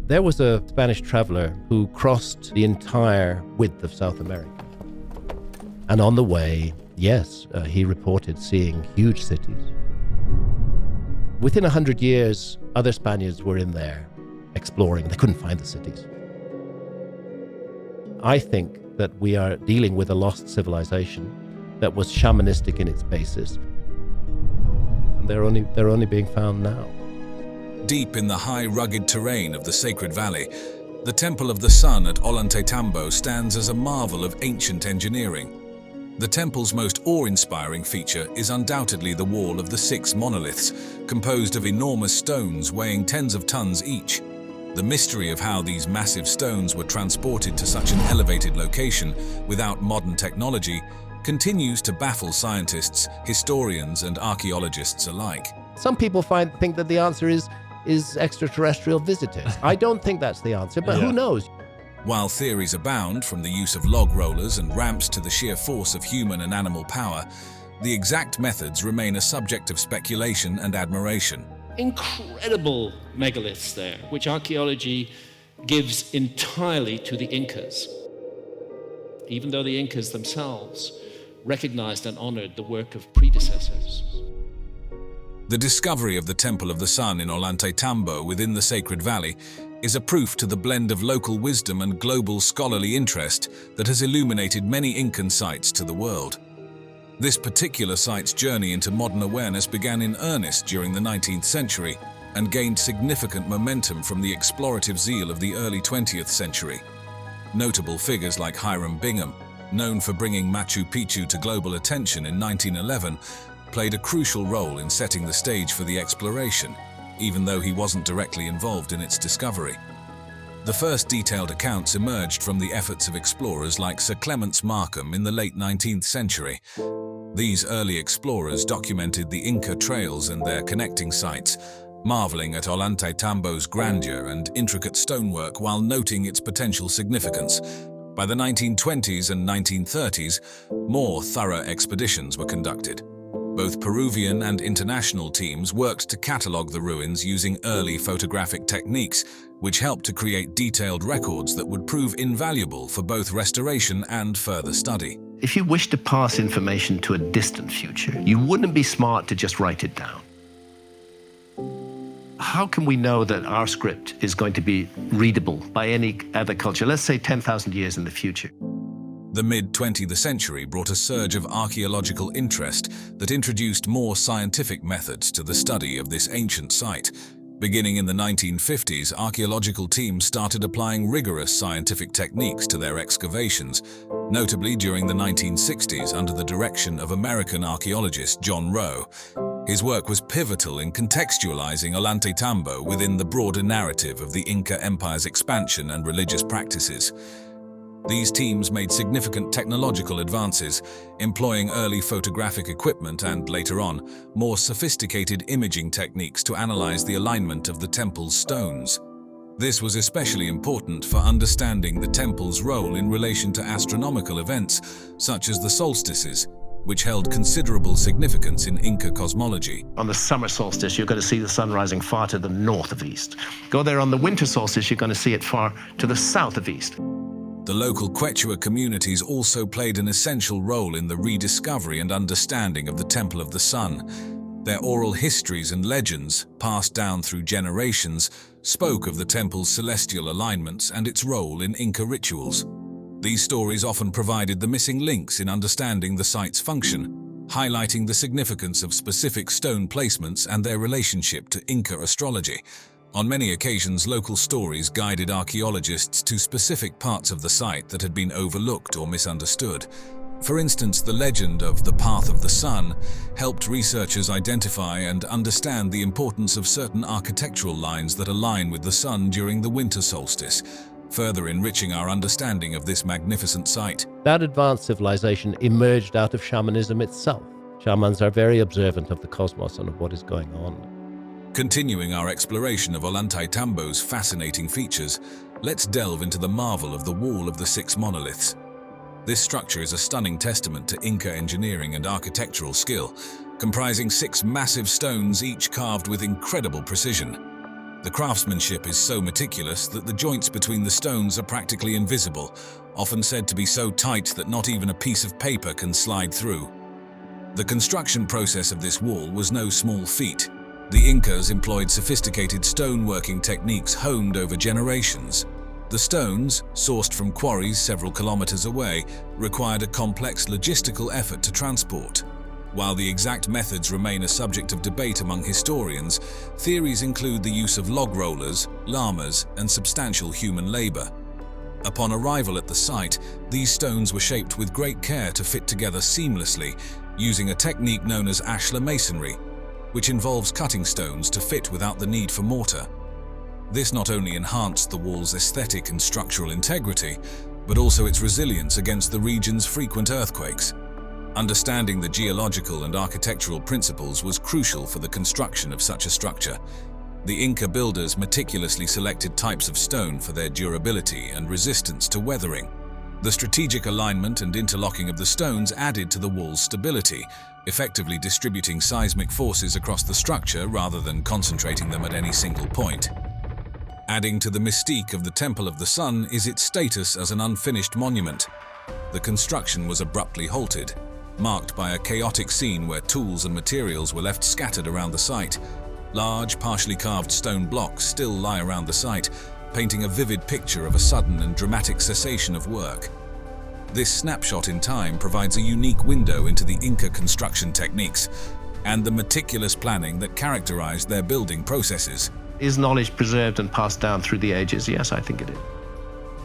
There was a Spanish traveler who crossed the entire width of South America. And on the way, yes, he reported seeing huge cities. Within 100 years, other Spaniards were in there exploring. They couldn't find the cities. I think that we are dealing with a lost civilization that was shamanistic in its basis. And they're only being found now. Deep in the high, rugged terrain of the Sacred Valley, the Temple of the Sun at Ollantaytambo stands as a marvel of ancient engineering. The temple's most awe-inspiring feature is undoubtedly the wall of the 6 monoliths, composed of enormous stones weighing tens of tons each. The mystery of how these massive stones were transported to such an elevated location without modern technology continues to baffle scientists, historians, and archaeologists alike. Some people think that the answer is extraterrestrial visitors. I don't think that's the answer, but who knows? While theories abound, from the use of log rollers and ramps to the sheer force of human and animal power, the exact methods remain a subject of speculation and admiration. Incredible megaliths there, which archaeology gives entirely to the Incas, even though the Incas themselves recognized and honored the work of predecessors. The discovery of the Temple of the Sun in Ollantaytambo within the Sacred Valley is a proof to the blend of local wisdom and global scholarly interest that has illuminated many Incan sites to the world. This particular site's journey into modern awareness began in earnest during the 19th century and gained significant momentum from the explorative zeal of the early 20th century. Notable figures like Hiram Bingham, known for bringing Machu Picchu to global attention in 1911, played a crucial role in setting the stage for the exploration, even though he wasn't directly involved in its discovery. The first detailed accounts emerged from the efforts of explorers like Sir Clements Markham in the late 19th century. These early explorers documented the Inca trails and their connecting sites, marveling at Ollantaytambo's grandeur and intricate stonework while noting its potential significance. By the 1920s and 1930s, more thorough expeditions were conducted. Both Peruvian and international teams worked to catalogue the ruins using early photographic techniques, which helped to create detailed records that would prove invaluable for both restoration and further study. If you wish to pass information to a distant future, you wouldn't be smart to just write it down. How can we know that our script is going to be readable by any other culture, let's say 10,000 years in the future? The mid-20th century brought a surge of archaeological interest that introduced more scientific methods to the study of this ancient site. Beginning in the 1950s, archaeological teams started applying rigorous scientific techniques to their excavations, notably during the 1960s under the direction of American archaeologist John Rowe. His work was pivotal in contextualizing Ollantaytambo within the broader narrative of the Inca Empire's expansion and religious practices. These teams made significant technological advances, employing early photographic equipment and, later on, more sophisticated imaging techniques to analyze the alignment of the temple's stones. This was especially important for understanding the temple's role in relation to astronomical events, such as the solstices, which held considerable significance in Inca cosmology. On the summer solstice, you're going to see the sun rising far to the north of east. Go there on the winter solstice, you're going to see it far to the south of east. The local Quechua communities also played an essential role in the rediscovery and understanding of the Temple of the Sun. Their oral histories and legends, passed down through generations, spoke of the temple's celestial alignments and its role in Inca rituals. These stories often provided the missing links in understanding the site's function, highlighting the significance of specific stone placements and their relationship to Inca astrology. On many occasions, local stories guided archaeologists to specific parts of the site that had been overlooked or misunderstood. For instance, the legend of the Path of the Sun helped researchers identify and understand the importance of certain architectural lines that align with the sun during the winter solstice, further enriching our understanding of this magnificent site. That advanced civilization emerged out of shamanism itself. Shamans are very observant of the cosmos and of what is going on. Continuing our exploration of Ollantaytambo's fascinating features, let's delve into the marvel of the Wall of the 6 Monoliths. This structure is a stunning testament to Inca engineering and architectural skill, comprising 6 massive stones each carved with incredible precision. The craftsmanship is so meticulous that the joints between the stones are practically invisible, often said to be so tight that not even a piece of paper can slide through. The construction process of this wall was no small feat. The Incas employed sophisticated stoneworking techniques honed over generations. The stones, sourced from quarries several kilometers away, required a complex logistical effort to transport. While the exact methods remain a subject of debate among historians, theories include the use of log rollers, llamas, and substantial human labor. Upon arrival at the site, these stones were shaped with great care to fit together seamlessly, using a technique known as ashlar masonry, which involves cutting stones to fit without the need for mortar. This not only enhanced the wall's aesthetic and structural integrity, but also its resilience against the region's frequent earthquakes. Understanding the geological and architectural principles was crucial for the construction of such a structure. The Inca builders meticulously selected types of stone for their durability and resistance to weathering. The strategic alignment and interlocking of the stones added to the wall's stability, effectively distributing seismic forces across the structure rather than concentrating them at any single point. Adding to the mystique of the Temple of the Sun is its status as an unfinished monument. The construction was abruptly halted, marked by a chaotic scene where tools and materials were left scattered around the site. Large, partially carved stone blocks still lie around the site, painting a vivid picture of a sudden and dramatic cessation of work. This snapshot in time provides a unique window into the Inca construction techniques and the meticulous planning that characterized their building processes. Is knowledge preserved and passed down through the ages? Yes, I think it is.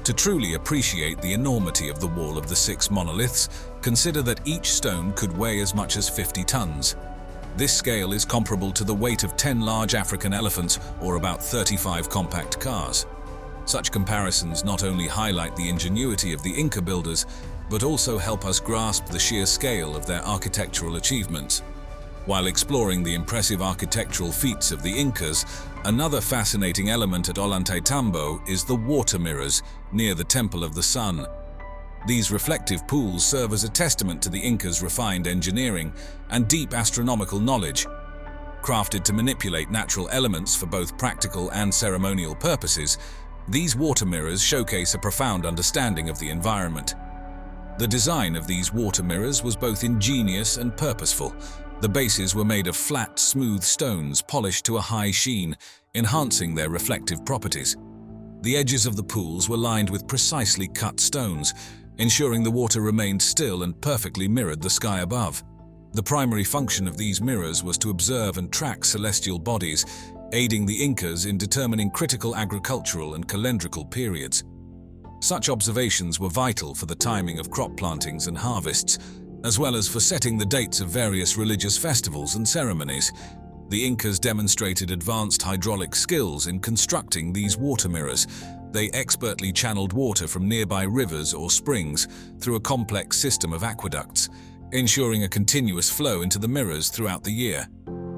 To truly appreciate the enormity of the Wall of the Six Monoliths, consider that each stone could weigh as much as 50 tons. This scale is comparable to the weight of 10 large African elephants or about 35 compact cars. Such comparisons not only highlight the ingenuity of the Inca builders, but also help us grasp the sheer scale of their architectural achievements. While exploring the impressive architectural feats of the Incas, another fascinating element at Ollantaytambo is the water mirrors near the Temple of the Sun. These reflective pools serve as a testament to the Incas' refined engineering and deep astronomical knowledge. Crafted to manipulate natural elements for both practical and ceremonial purposes, these water mirrors showcase a profound understanding of the environment. The design of these water mirrors was both ingenious and purposeful. The bases were made of flat, smooth stones polished to a high sheen, enhancing their reflective properties. The edges of the pools were lined with precisely cut stones, ensuring the water remained still and perfectly mirrored the sky above. The primary function of these mirrors was to observe and track celestial bodies, aiding the Incas in determining critical agricultural and calendrical periods. Such observations were vital for the timing of crop plantings and harvests, as well as for setting the dates of various religious festivals and ceremonies. The Incas demonstrated advanced hydraulic skills in constructing these water mirrors. They expertly channeled water from nearby rivers or springs through a complex system of aqueducts, ensuring a continuous flow into the mirrors throughout the year.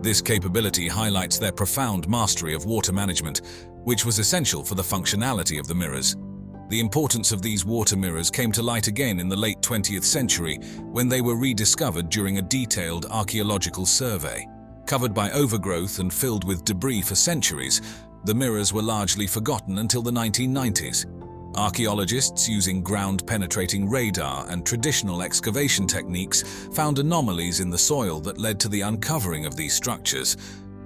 This capability highlights their profound mastery of water management, which was essential for the functionality of the mirrors. The importance of these water mirrors came to light again in the late 20th century when they were rediscovered during a detailed archaeological survey. Covered by overgrowth and filled with debris for centuries, the mirrors were largely forgotten until the 1990s. Archaeologists, using ground-penetrating radar and traditional excavation techniques, found anomalies in the soil that led to the uncovering of these structures.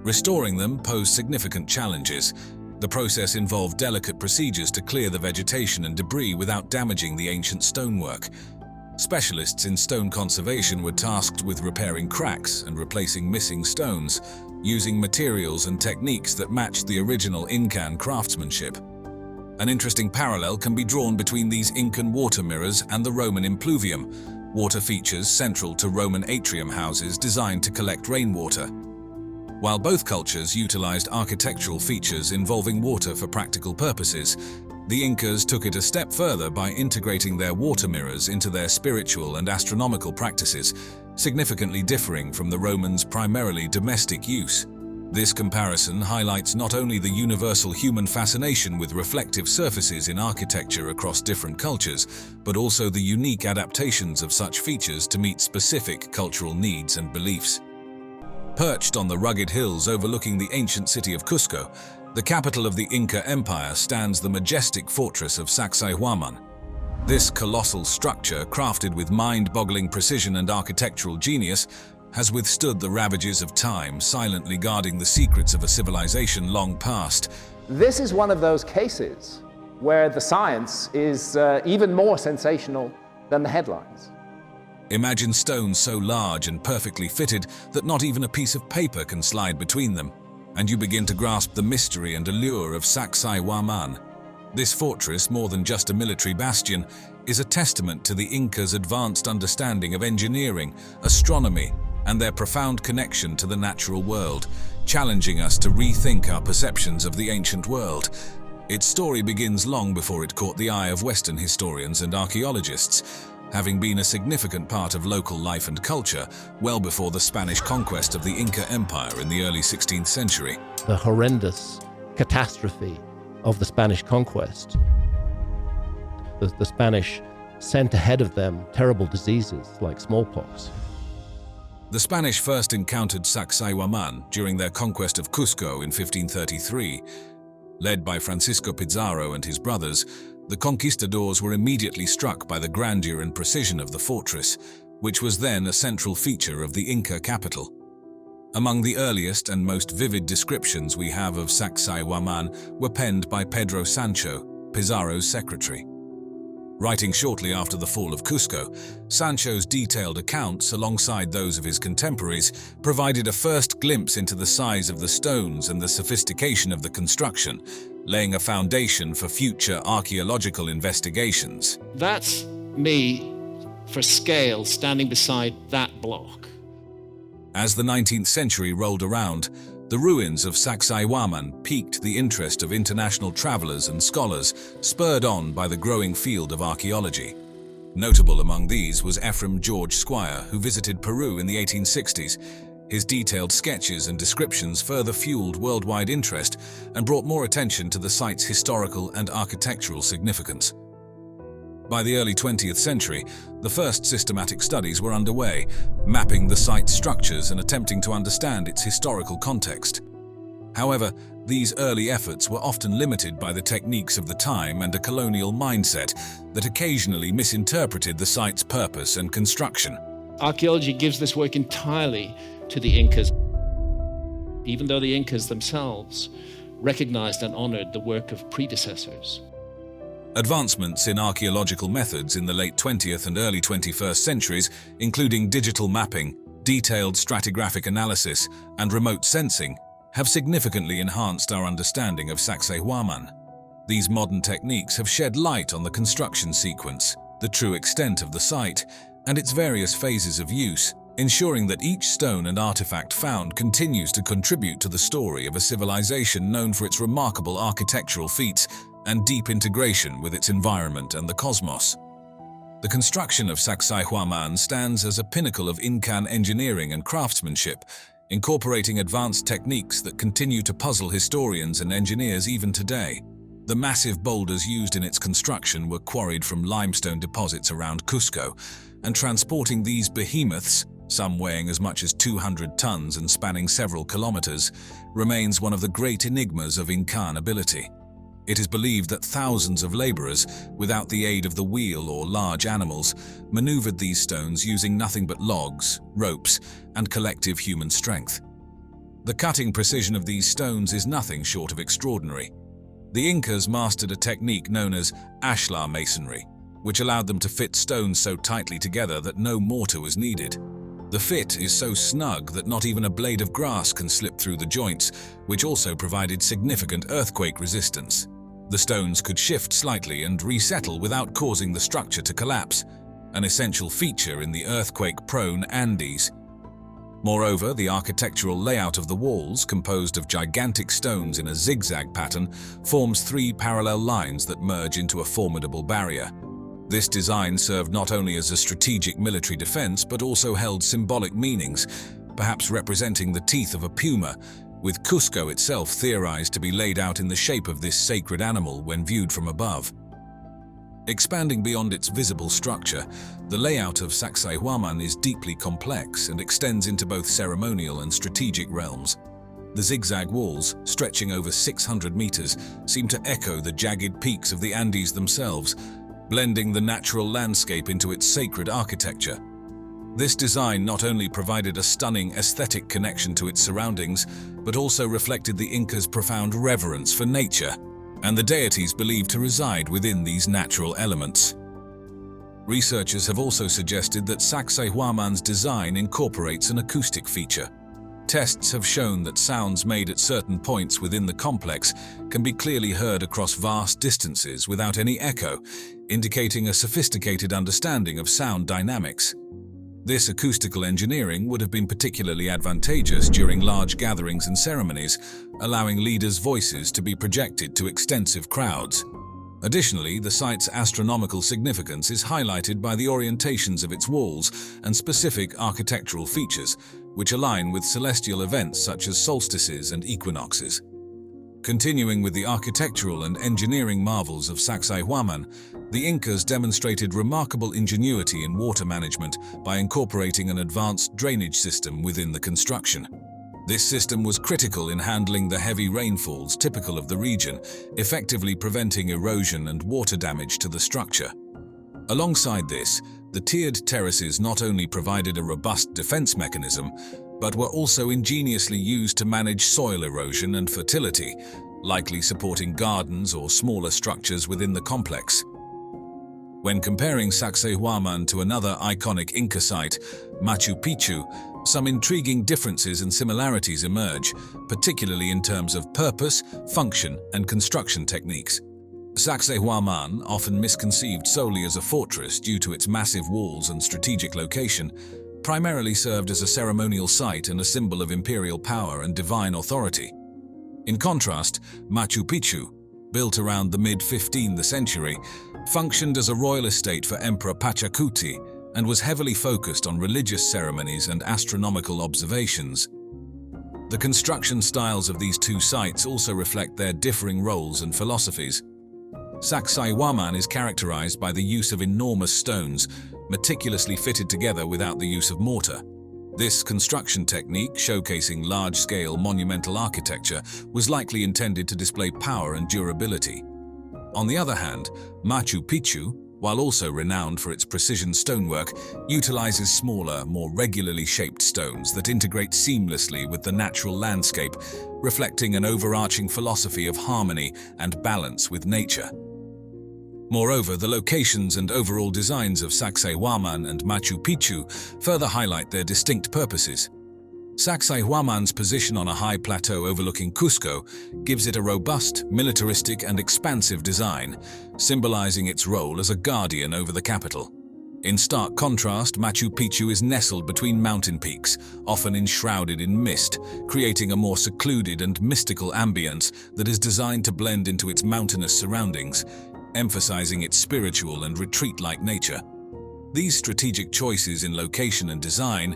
Restoring them posed significant challenges. The process involved delicate procedures to clear the vegetation and debris without damaging the ancient stonework. Specialists in stone conservation were tasked with repairing cracks and replacing missing stones, using materials and techniques that matched the original Incan craftsmanship. An interesting parallel can be drawn between these Incan water mirrors and the Roman impluvium, water features central to Roman atrium houses designed to collect rainwater. While both cultures utilized architectural features involving water for practical purposes, the Incas took it a step further by integrating their water mirrors into their spiritual and astronomical practices, significantly differing from the Romans' primarily domestic use. This comparison highlights not only the universal human fascination with reflective surfaces in architecture across different cultures, but also the unique adaptations of such features to meet specific cultural needs and beliefs. Perched on the rugged hills overlooking the ancient city of Cusco, The capital of the Inca Empire stands the majestic fortress of Saksaywaman. This colossal structure, crafted with mind-boggling precision and architectural genius, has withstood the ravages of time, silently guarding the secrets of a civilization long past. This is one of those cases where the science is even more sensational than the headlines. Imagine stones so large and perfectly fitted that not even a piece of paper can slide between them, and you begin to grasp the mystery and allure of Saksaywaman. This fortress, more than just a military bastion, is a testament to the Incas' advanced understanding of engineering, astronomy, and their profound connection to the natural world, challenging us to rethink our perceptions of the ancient world. Its story begins long before it caught the eye of Western historians and archaeologists, having been a significant part of local life and culture well before the Spanish conquest of the Inca Empire in the early 16th century. The horrendous catastrophe of the Spanish conquest. The Spanish sent ahead of them terrible diseases like smallpox. The Spanish first encountered Saksaywaman during their conquest of Cusco in 1533. Led by Francisco Pizarro and his brothers, the conquistadors were immediately struck by the grandeur and precision of the fortress, which was then a central feature of the Inca capital. Among the earliest and most vivid descriptions we have of Saksaywaman were penned by Pedro Sancho, Pizarro's secretary. Writing shortly after the fall of Cusco, Sancho's detailed accounts, alongside those of his contemporaries, provided a first glimpse into the size of the stones and the sophistication of the construction, laying a foundation for future archaeological investigations. That's me, for scale, standing beside that block. As the 19th century rolled around, the ruins of Saksaywaman piqued the interest of international travelers and scholars, spurred on by the growing field of archaeology. Notable among these was Ephraim George Squire, who visited Peru in the 1860s. His detailed sketches and descriptions further fueled worldwide interest and brought more attention to the site's historical and architectural significance. By the early 20th century, the first systematic studies were underway, mapping the site's structures and attempting to understand its historical context. However, these early efforts were often limited by the techniques of the time and a colonial mindset that occasionally misinterpreted the site's purpose and construction. Archaeology gives this work entirely to the Incas, even though the Incas themselves recognized and honored the work of predecessors. Advancements in archaeological methods in the late 20th and early 21st centuries, including digital mapping, detailed stratigraphic analysis, and remote sensing, have significantly enhanced our understanding of Saksaywaman. These modern techniques have shed light on the construction sequence, the true extent of the site, and its various phases of use, ensuring that each stone and artifact found continues to contribute to the story of a civilization known for its remarkable architectural feats and deep integration with its environment and the cosmos. The construction of Saksaywaman stands as a pinnacle of Incan engineering and craftsmanship, incorporating advanced techniques that continue to puzzle historians and engineers even today. The massive boulders used in its construction were quarried from limestone deposits around Cusco, and transporting these behemoths, some weighing as much as 200 tons and spanning several kilometers, remains one of the great enigmas of Incan ability. It is believed that thousands of laborers, without the aid of the wheel or large animals, maneuvered these stones using nothing but logs, ropes, and collective human strength. The cutting precision of these stones is nothing short of extraordinary. The Incas mastered a technique known as ashlar masonry, which allowed them to fit stones so tightly together that no mortar was needed. The fit is so snug that not even a blade of grass can slip through the joints, which also provided significant earthquake resistance. The stones could shift slightly and resettle without causing the structure to collapse, an essential feature in the earthquake-prone Andes. Moreover, the architectural layout of the walls, composed of gigantic stones in a zigzag pattern, forms three parallel lines that merge into a formidable barrier. This design served not only as a strategic military defense, but also held symbolic meanings, perhaps representing the teeth of a puma, with Cusco itself theorized to be laid out in the shape of this sacred animal when viewed from above. Expanding beyond its visible structure, the layout of Saksaywaman is deeply complex and extends into both ceremonial and strategic realms. The zigzag walls, stretching over 600 meters, seem to echo the jagged peaks of the Andes themselves, blending the natural landscape into its sacred architecture. This design not only provided a stunning aesthetic connection to its surroundings, but also reflected the Incas' profound reverence for nature and the deities believed to reside within these natural elements. Researchers have also suggested that Saksaywaman's design incorporates an acoustic feature. Tests have shown that sounds made at certain points within the complex can be clearly heard across vast distances without any echo, indicating a sophisticated understanding of sound dynamics. This acoustical engineering would have been particularly advantageous during large gatherings and ceremonies, allowing leaders' voices to be projected to extensive crowds. Additionally, the site's astronomical significance is highlighted by the orientations of its walls and specific architectural features, which align with celestial events such as solstices and equinoxes. Continuing with the architectural and engineering marvels of Saksaywaman, the Incas demonstrated remarkable ingenuity in water management by incorporating an advanced drainage system within the construction. This system was critical in handling the heavy rainfalls typical of the region, effectively preventing erosion and water damage to the structure. Alongside this, the tiered terraces not only provided a robust defense mechanism, but were also ingeniously used to manage soil erosion and fertility, likely supporting gardens or smaller structures within the complex. When comparing Saksaywaman to another iconic Inca site, Machu Picchu, some intriguing differences and similarities emerge, particularly in terms of purpose, function, and construction techniques. Saksaywaman, often misconceived solely as a fortress due to its massive walls and strategic location, primarily served as a ceremonial site and a symbol of imperial power and divine authority. In contrast, Machu Picchu, built around the mid-15th century, functioned as a royal estate for Emperor Pachacuti and was heavily focused on religious ceremonies and astronomical observations. The construction styles of these two sites also reflect their differing roles and philosophies. Saksaywaman is characterized by the use of enormous stones, meticulously fitted together without the use of mortar. This construction technique, showcasing large-scale monumental architecture, was likely intended to display power and durability. On the other hand, Machu Picchu, while also renowned for its precision stonework, utilizes smaller, more regularly shaped stones that integrate seamlessly with the natural landscape, reflecting an overarching philosophy of harmony and balance with nature. Moreover, the locations and overall designs of Saksaywaman and Machu Picchu further highlight their distinct purposes. Saksaywaman's position on a high plateau overlooking Cusco gives it a robust, militaristic, and expansive design, symbolizing its role as a guardian over the capital. In stark contrast, Machu Picchu is nestled between mountain peaks, often enshrouded in mist, creating a more secluded and mystical ambience that is designed to blend into its mountainous surroundings, emphasizing its spiritual and retreat-like nature. These strategic choices in location and design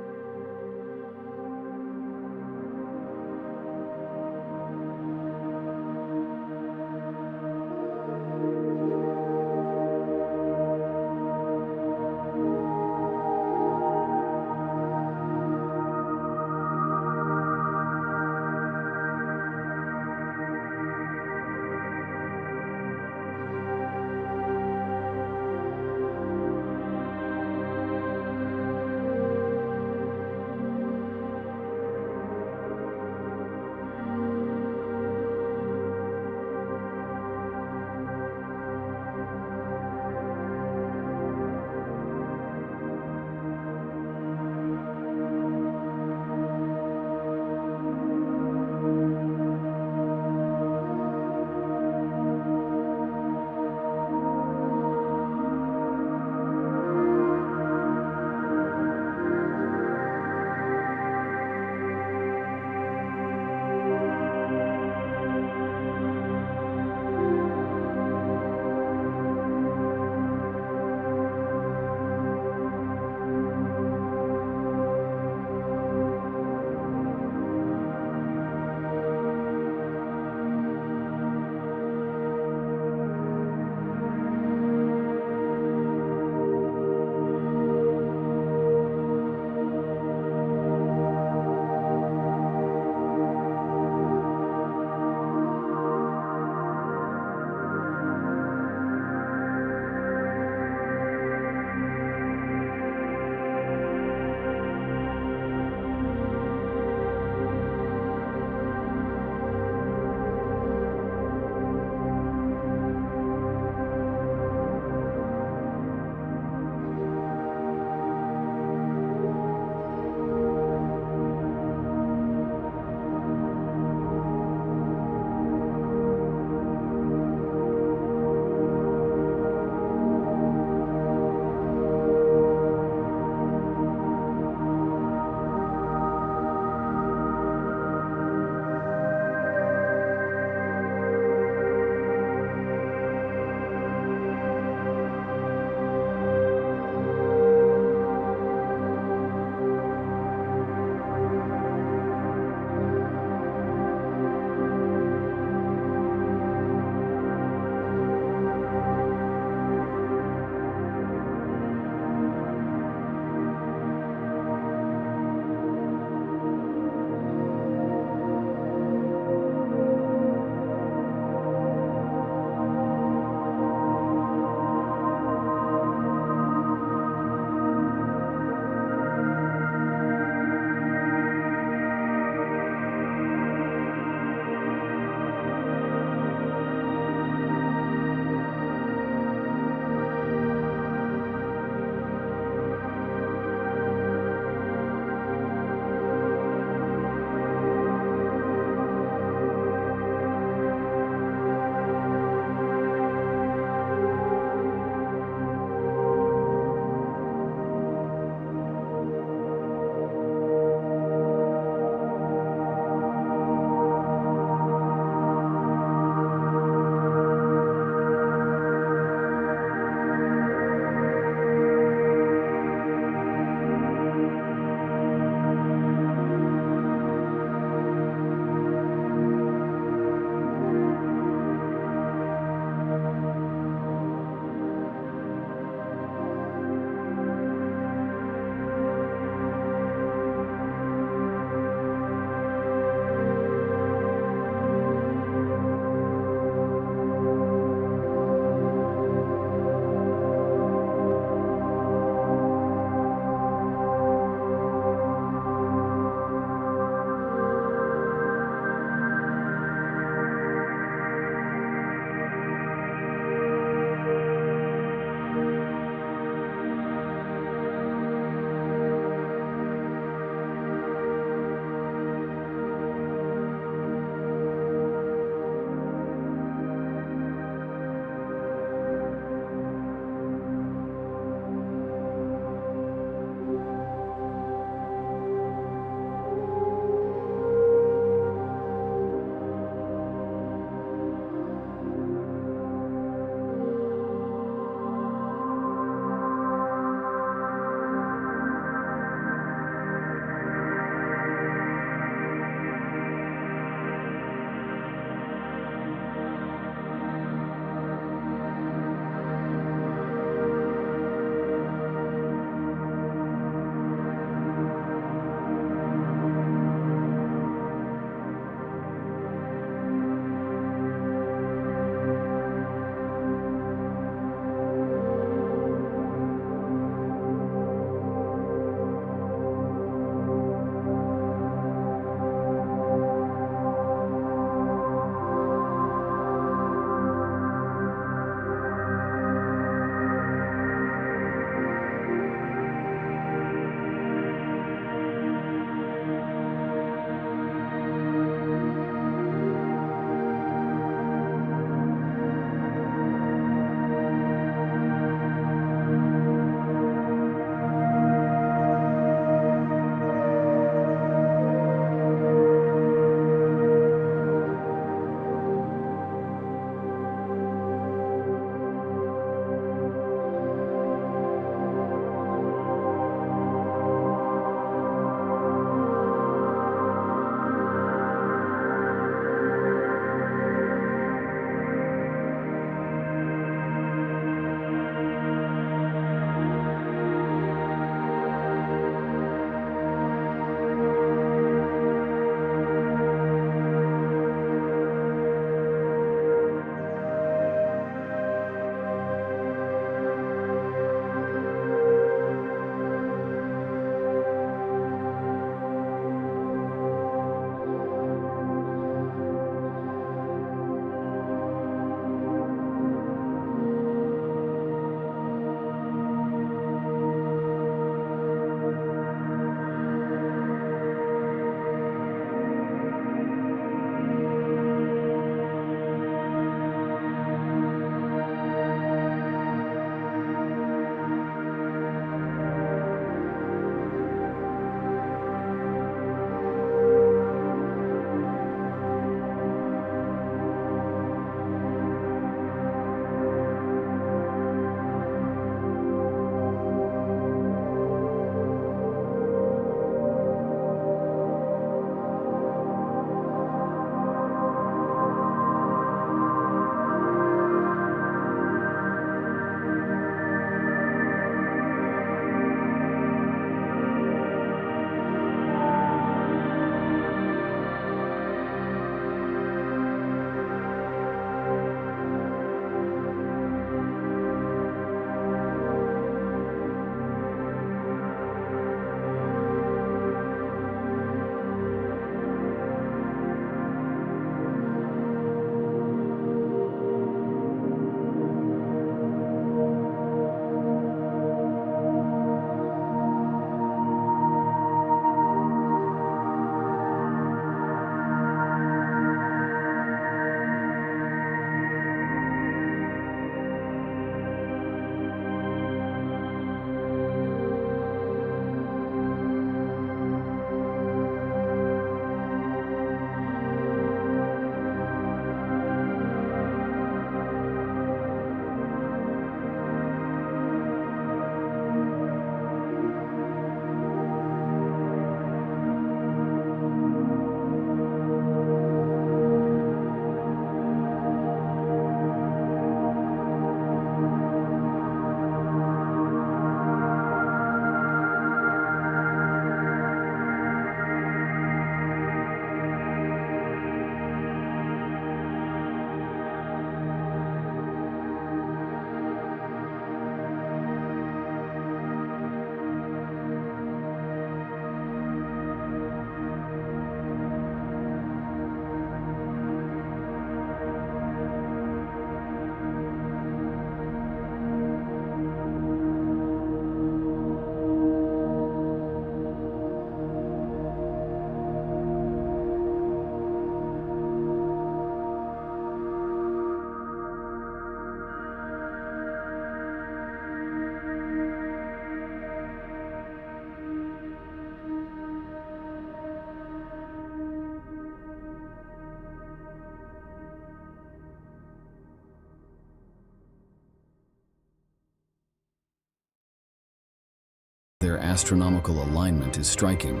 their astronomical alignment is striking.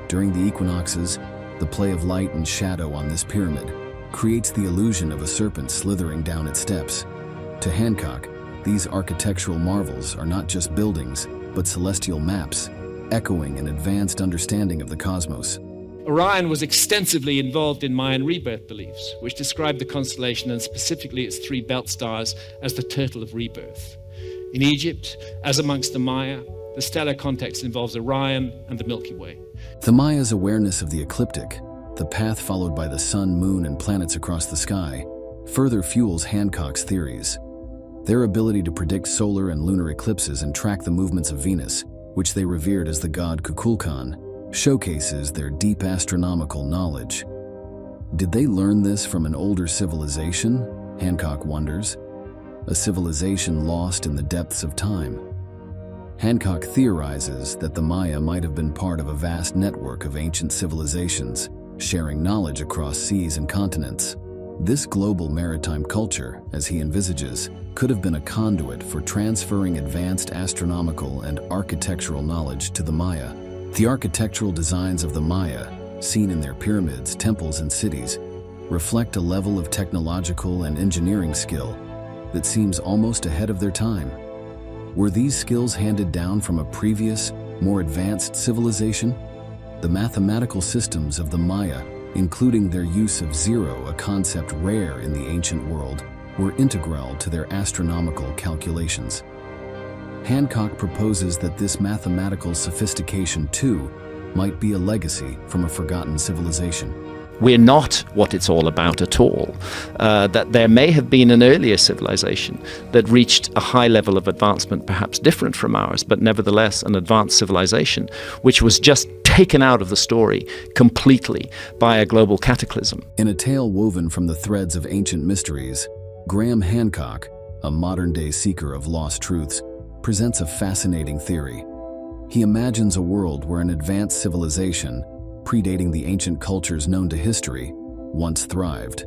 During the equinoxes, the play of light and shadow on this pyramid creates the illusion of a serpent slithering down its steps. To Hancock, these architectural marvels are not just buildings, but celestial maps, echoing an advanced understanding of the cosmos. Orion was extensively involved in Mayan rebirth beliefs, which described the constellation and specifically its three belt stars as the turtle of rebirth. In Egypt, as amongst the Maya, the stellar context involves Orion and the Milky Way. The Maya's awareness of the ecliptic, the path followed by the sun, moon, and planets across the sky, further fuels Hancock's theories. Their ability to predict solar and lunar eclipses and track the movements of Venus, which they revered as the god Kukulkan, showcases their deep astronomical knowledge. Did they learn this from an older civilization? Hancock wonders. A civilization lost in the depths of time. Hancock theorizes that the Maya might have been part of a vast network of ancient civilizations, sharing knowledge across seas and continents. This global maritime culture, as he envisages, could have been a conduit for transferring advanced astronomical and architectural knowledge to the Maya. The architectural designs of the Maya, seen in their pyramids, temples, and cities, reflect a level of technological and engineering skill that seems almost ahead of their time. Were these skills handed down from a previous, more advanced civilization? The mathematical systems of the Maya, including their use of zero, a concept rare in the ancient world, were integral to their astronomical calculations. Hancock proposes that this mathematical sophistication, too, might be a legacy from a forgotten civilization. We're not what it's all about at all. That there may have been an earlier civilization that reached a high level of advancement, perhaps different from ours, but nevertheless an advanced civilization, which was just taken out of the story completely by a global cataclysm. In a tale woven from the threads of ancient mysteries, Graham Hancock, a modern-day seeker of lost truths, presents a fascinating theory. He imagines a world where an advanced civilization, predating the ancient cultures known to history, once thrived.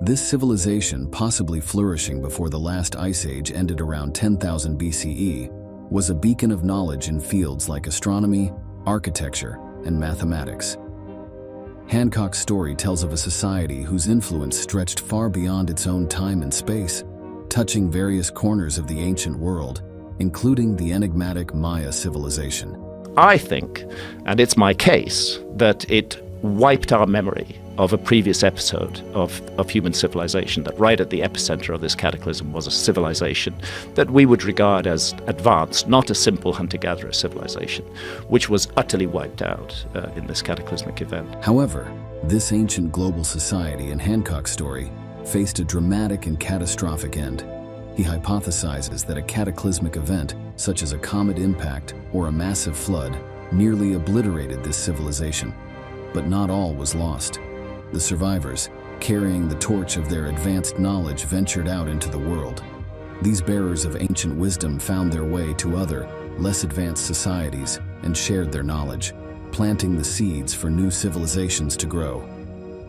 This civilization, possibly flourishing before the last ice age ended around 10,000 BCE, was a beacon of knowledge in fields like astronomy, architecture, and mathematics. Hancock's story tells of a society whose influence stretched far beyond its own time and space, touching various corners of the ancient world, including the enigmatic Maya civilization. I think, and it's my case, that it wiped our memory of a previous episode of human civilization, that right at the epicenter of this cataclysm was a civilization that we would regard as advanced, not a simple hunter-gatherer civilization, which was utterly wiped out in this cataclysmic event. However, this ancient global society in Hancock's story faced a dramatic and catastrophic end. He hypothesizes that a cataclysmic event, such as a comet impact or a massive flood, nearly obliterated this civilization. But not all was lost. The survivors, carrying the torch of their advanced knowledge, ventured out into the world. These bearers of ancient wisdom found their way to other, less advanced societies and shared their knowledge, planting the seeds for new civilizations to grow.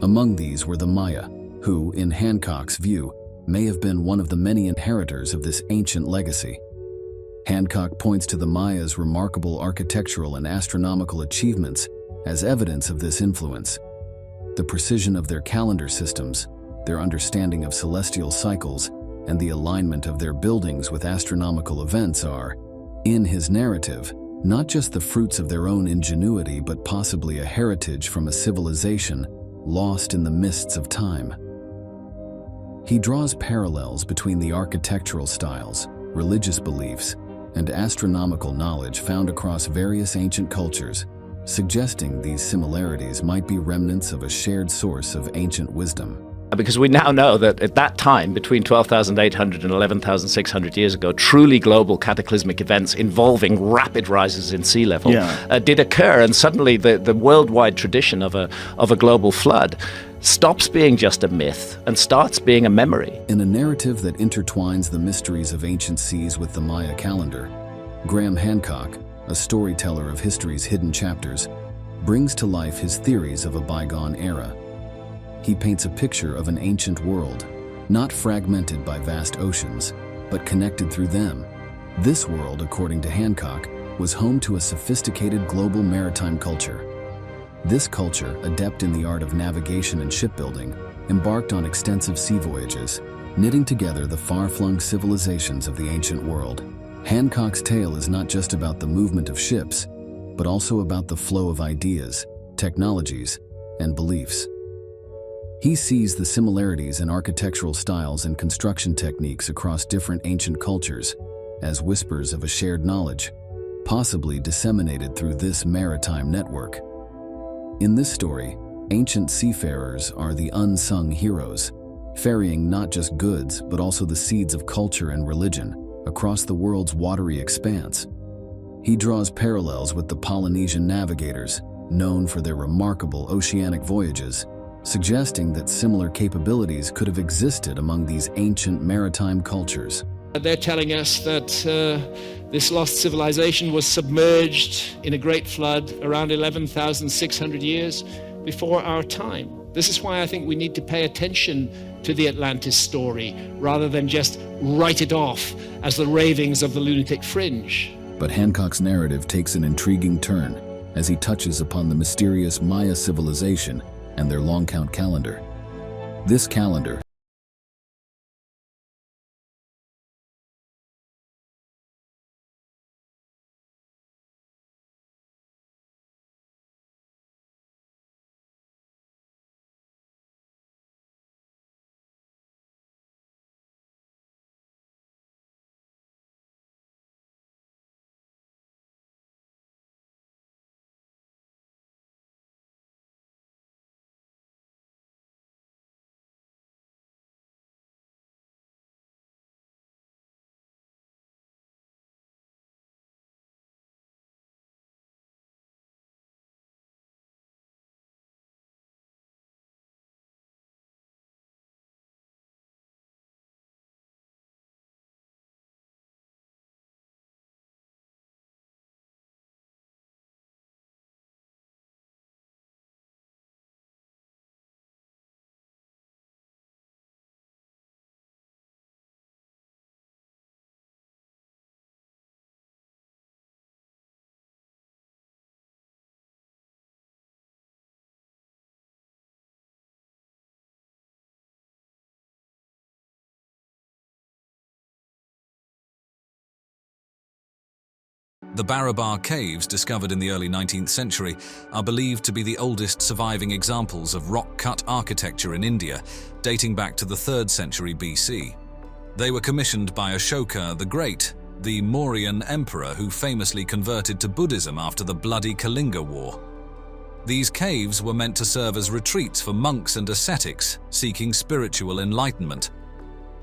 Among these were the Maya, who, in Hancock's view, may have been one of the many inheritors of this ancient legacy. Hancock points to the Maya's remarkable architectural and astronomical achievements as evidence of this influence. The precision of their calendar systems, their understanding of celestial cycles, and the alignment of their buildings with astronomical events are, in his narrative, not just the fruits of their own ingenuity, but possibly a heritage from a civilization lost in the mists of time. He draws parallels between the architectural styles, religious beliefs, and astronomical knowledge found across various ancient cultures, suggesting these similarities might be remnants of a shared source of ancient wisdom. Because we now know that at that time, between 12,800 and 11,600 years ago, truly global cataclysmic events involving rapid rises in sea level did occur, and suddenly the worldwide tradition of a global flood stops being just a myth and starts being a memory. In a narrative that intertwines the mysteries of ancient seas with the Maya calendar, Graham Hancock, a storyteller of history's hidden chapters, brings to life his theories of a bygone era. He paints a picture of an ancient world, not fragmented by vast oceans, but connected through them. This world, according to Hancock, was home to a sophisticated global maritime culture. This culture, adept in the art of navigation and shipbuilding, embarked on extensive sea voyages, knitting together the far-flung civilizations of the ancient world. Hancock's tale is not just about the movement of ships, but also about the flow of ideas, technologies, and beliefs. He sees the similarities in architectural styles and construction techniques across different ancient cultures as whispers of a shared knowledge, possibly disseminated through this maritime network. In this story, ancient seafarers are the unsung heroes, ferrying not just goods but also the seeds of culture and religion across the world's watery expanse. He draws parallels with the Polynesian navigators, known for their remarkable oceanic voyages, suggesting that similar capabilities could have existed among these ancient maritime cultures. They're telling us that this lost civilization was submerged in a great flood around 11,600 years before our time. This is why I think we need to pay attention to the Atlantis story rather than just write it off as the ravings of the lunatic fringe. But Hancock's narrative takes an intriguing turn as he touches upon the mysterious Maya civilization and their long count calendar. This calendar, The Barabar caves, discovered in the early 19th century, are believed to be the oldest surviving examples of rock-cut architecture in India, dating back to the 3rd century BC. They were commissioned by Ashoka the Great, the Mauryan emperor who famously converted to Buddhism after the bloody Kalinga War. These caves were meant to serve as retreats for monks and ascetics seeking spiritual enlightenment.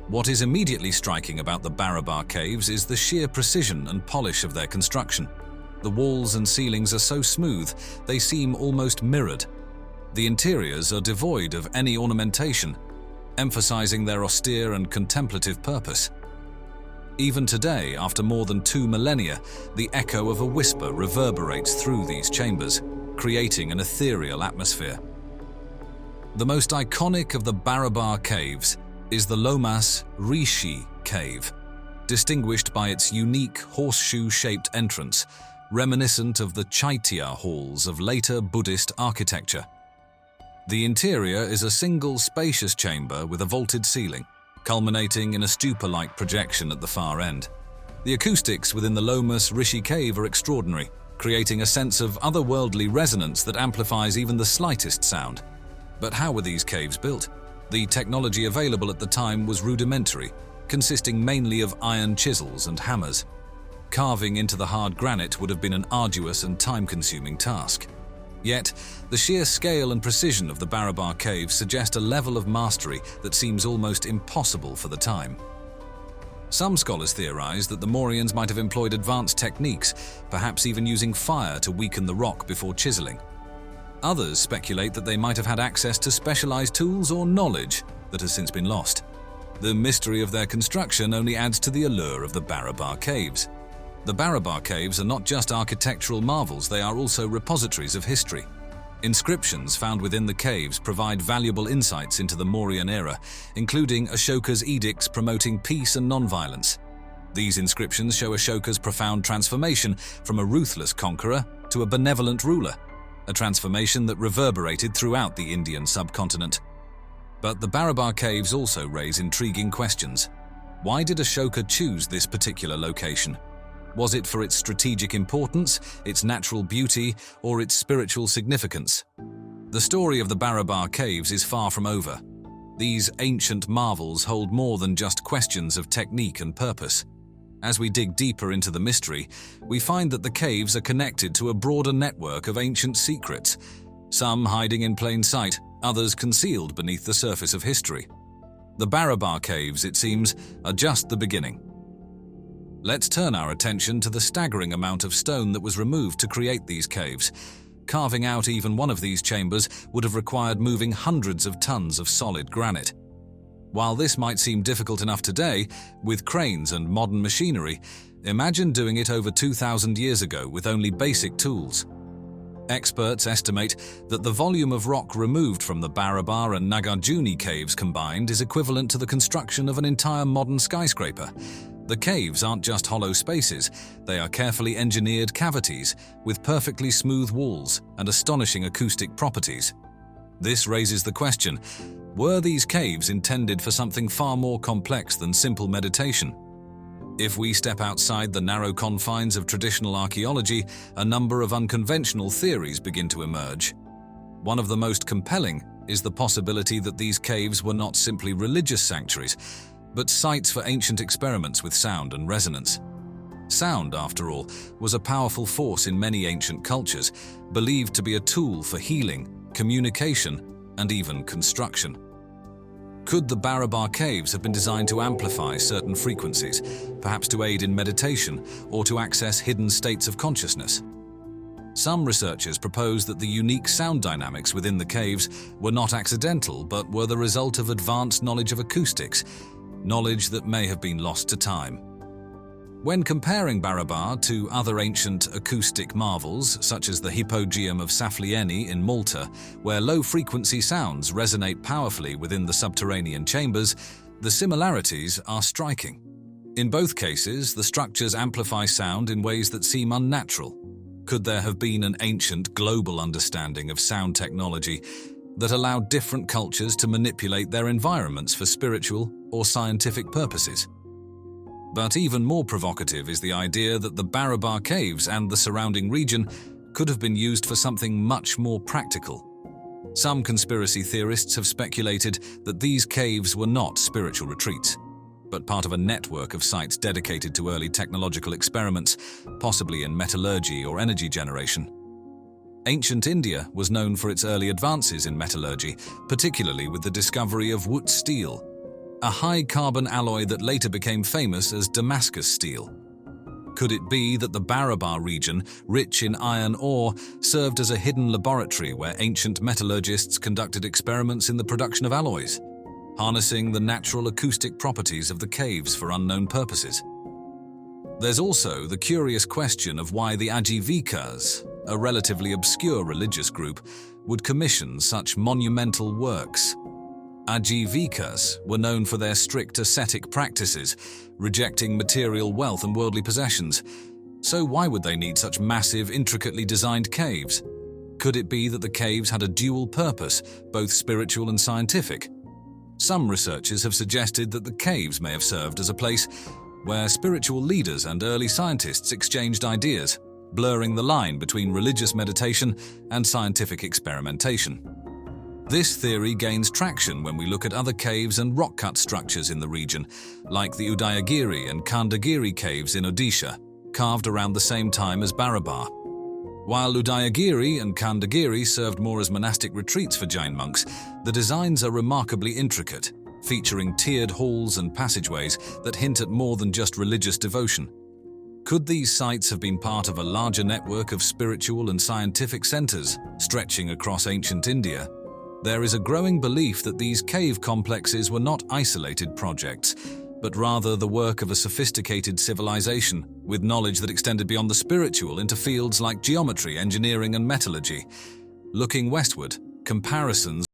What is immediately striking about the Barabar caves is the sheer precision and polish of their construction. The walls and ceilings are so smooth, they seem almost mirrored. The interiors are devoid of any ornamentation, emphasizing their austere and contemplative purpose. Even today, after more than 2 millennia, the echo of a whisper reverberates through these chambers, creating an ethereal atmosphere. The most iconic of the Barabar caves is the Lomas Rishi cave, distinguished by its unique horseshoe-shaped entrance, reminiscent of the Chaitya halls of later Buddhist architecture. The interior is a single spacious chamber with a vaulted ceiling, culminating in a stupa-like projection at the far end. The acoustics within the Lomas Rishi cave are extraordinary, creating a sense of otherworldly resonance that amplifies even the slightest sound. But how were these caves built? The technology available at the time was rudimentary, consisting mainly of iron chisels and hammers. Carving into the hard granite would have been an arduous and time-consuming task. Yet, the sheer scale and precision of the Barabar caves suggest a level of mastery that seems almost impossible for the time. Some scholars theorize that the Mauryans might have employed advanced techniques, perhaps even using fire to weaken the rock before chiseling. Others speculate that they might have had access to specialized tools or knowledge that has since been lost. The mystery of their construction only adds to the allure of the Barabar caves. The Barabar caves are not just architectural marvels, they are also repositories of history. Inscriptions found within the caves provide valuable insights into the Mauryan era, including Ashoka's edicts promoting peace and non-violence. These inscriptions show Ashoka's profound transformation from a ruthless conqueror to a benevolent ruler, a transformation that reverberated throughout the Indian subcontinent. But the Barabar caves also raise intriguing questions. Why did Ashoka choose this particular location? Was it for its strategic importance, its natural beauty, or its spiritual significance? The story of the Barabar caves is far from over. These ancient marvels hold more than just questions of technique and purpose. As we dig deeper into the mystery, we find that the caves are connected to a broader network of ancient secrets, some hiding in plain sight, others concealed beneath the surface of history. The Barabar caves, it seems, are just the beginning. Let's turn our attention to the staggering amount of stone that was removed to create these caves. Carving out even one of these chambers would have required moving hundreds of tons of solid granite. While this might seem difficult enough today, with cranes and modern machinery, imagine doing it over 2,000 years ago with only basic tools. Experts estimate that the volume of rock removed from the Barabar and Nagarjuna caves combined is equivalent to the construction of an entire modern skyscraper. The caves aren't just hollow spaces, they are carefully engineered cavities with perfectly smooth walls and astonishing acoustic properties. This raises the question, were these caves intended for something far more complex than simple meditation? If we step outside the narrow confines of traditional archaeology, a number of unconventional theories begin to emerge. One of the most compelling is the possibility that these caves were not simply religious sanctuaries, but sites for ancient experiments with sound and resonance. Sound, after all, was a powerful force in many ancient cultures, believed to be a tool for healing, communication, and even construction. Could the Barabar caves have been designed to amplify certain frequencies, perhaps to aid in meditation or to access hidden states of consciousness? Some researchers propose that the unique sound dynamics within the caves were not accidental, but were the result of advanced knowledge of acoustics, knowledge that may have been lost to time. When comparing Barabar to other ancient acoustic marvels, such as the Hypogeum of Saflieni in Malta, where low-frequency sounds resonate powerfully within the subterranean chambers, the similarities are striking. In both cases, the structures amplify sound in ways that seem unnatural. Could there have been an ancient global understanding of sound technology that allowed different cultures to manipulate their environments for spiritual or scientific purposes? But even more provocative is the idea that the Barabar caves and the surrounding region could have been used for something much more practical. Some conspiracy theorists have speculated that these caves were not spiritual retreats, but part of a network of sites dedicated to early technological experiments, possibly in metallurgy or energy generation. Ancient India was known for its early advances in metallurgy, particularly with the discovery of wood steel, a high-carbon alloy that later became famous as Damascus steel. Could it be that the Barabar region, rich in iron ore, served as a hidden laboratory where ancient metallurgists conducted experiments in the production of alloys, harnessing the natural acoustic properties of the caves for unknown purposes? There's also the curious question of why the Ajivikas, a relatively obscure religious group, would commission such monumental works. Ajivikas were known for their strict ascetic practices, rejecting material wealth and worldly possessions. So why would they need such massive, intricately designed caves? Could it be that the caves had a dual purpose, both spiritual and scientific? Some researchers have suggested that the caves may have served as a place where spiritual leaders and early scientists exchanged ideas, blurring the line between religious meditation and scientific experimentation. This theory gains traction when we look at other caves and rock-cut structures in the region, like the Udayagiri and Khandagiri caves in Odisha, carved around the same time as Barabar. While Udayagiri and Khandagiri served more as monastic retreats for Jain monks, the designs are remarkably intricate, featuring tiered halls and passageways that hint at more than just religious devotion. Could these sites have been part of a larger network of spiritual and scientific centers stretching across ancient India? There is a growing belief that these cave complexes were not isolated projects, but rather the work of a sophisticated civilization with knowledge that extended beyond the spiritual into fields like geometry, engineering, and metallurgy. Looking westward, comparisons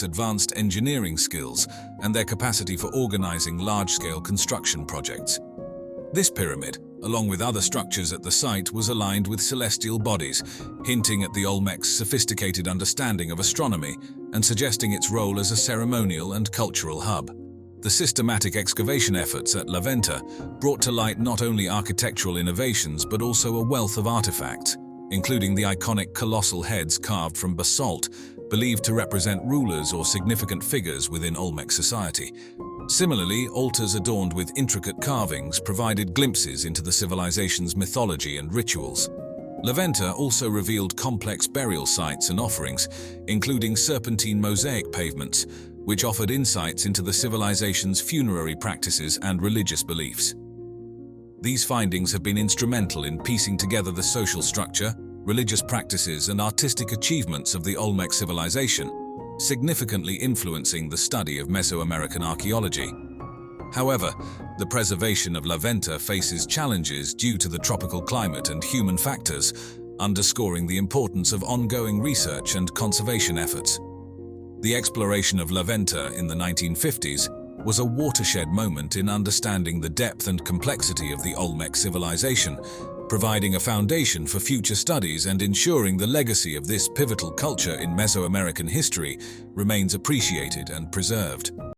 architects' advanced engineering skills and their capacity for organizing large-scale construction projects. This pyramid, along with other structures at the site, was aligned with celestial bodies, hinting at the Olmec's sophisticated understanding of astronomy and suggesting its role as a ceremonial and cultural hub. The systematic excavation efforts at La Venta brought to light not only architectural innovations but also a wealth of artifacts, including the iconic colossal heads carved from basalt, believed to represent rulers or significant figures within Olmec society. Similarly, altars adorned with intricate carvings provided glimpses into the civilization's mythology and rituals. La Venta also revealed complex burial sites and offerings, including serpentine mosaic pavements, which offered insights into the civilization's funerary practices and religious beliefs. These findings have been instrumental in piecing together the social structure, religious practices, and artistic achievements of the Olmec civilization, significantly influencing the study of Mesoamerican archaeology. However, the preservation of La Venta faces challenges due to the tropical climate and human factors, underscoring the importance of ongoing research and conservation efforts. The exploration of La Venta in the 1950s was a watershed moment in understanding the depth and complexity of the Olmec civilization, providing a foundation for future studies and ensuring the legacy of this pivotal culture in Mesoamerican history remains appreciated and preserved.